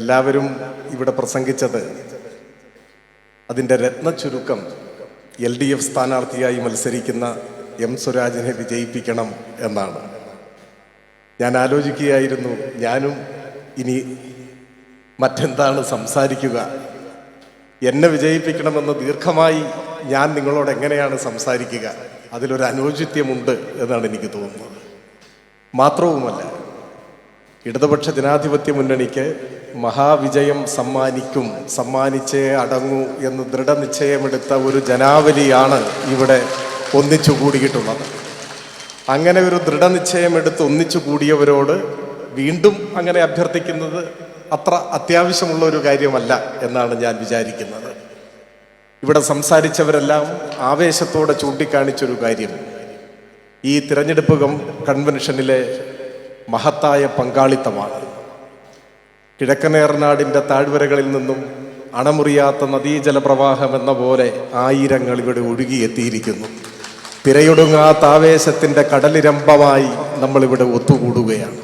എല്ലാവരും ഇവിടെ പ്രസംഗിച്ചത് അതിൻ്റെ രത്നച്ചുരുക്കം LDF സ്ഥാനാർത്ഥിയായി മത്സരിക്കുന്ന M. സ്വരാജിനെ വിജയിപ്പിക്കണം എന്നാണ്. ഞാൻ ആലോചിക്കുകയായിരുന്നു, ഞാനും ഇനി മറ്റെന്താണ് സംസാരിക്കുക, എന്നെ വിജയിപ്പിക്കണമെന്ന് ദീർഘമായി ഞാൻ നിങ്ങളോട് എങ്ങനെയാണ് സംസാരിക്കുക, അതിലൊരു അനൗചിത്യമുണ്ട് എന്നാണ് എനിക്ക് തോന്നുന്നത്. മാത്രവുമല്ല, ഇടതുപക്ഷ ജനാധിപത്യ മുന്നണിക്ക് മഹാവിജയം സമ്മാനിച്ചേ അടങ്ങൂ എന്ന് ദൃഢനിശ്ചയമെടുത്ത ഒരു ജനാവലിയാണ് ഇവിടെ ഒന്നിച്ചു കൂടിയിട്ടുള്ളത്. അങ്ങനെ ഒരു ദൃഢനിശ്ചയമെടുത്ത് ഒന്നിച്ചു കൂടിയവരോട് വീണ്ടും അങ്ങനെ അഭ്യർത്ഥിക്കുന്നത് അത്ര അത്യാവശ്യമുള്ള ഒരു കാര്യമല്ല എന്നാണ് ഞാൻ വിചാരിക്കുന്നത്. ഇവിടെ സംസാരിച്ചവരെല്ലാം ആവേശത്തോടെ ചൂണ്ടിക്കാണിച്ചൊരു കാര്യം, ഈ തിരഞ്ഞെടുപ്പ് കൺവെൻഷനിലെ മഹത്തായ പങ്കാളിത്തമാണ്. കിഴക്കൻ ഏറനാടിൻ്റെ താഴ്വരകളിൽ നിന്നും അണമുറിയാത്ത നദീജലപ്രവാഹം എന്ന പോലെ ആയിരങ്ങൾ ഇവിടെ ഒഴുകിയെത്തിയിരിക്കുന്നു. തിരയൊടുങ്ങാത്ത ആവേശത്തിൻ്റെ കടലിരമ്പമായി നമ്മളിവിടെ ഒത്തുകൂടുകയാണ്.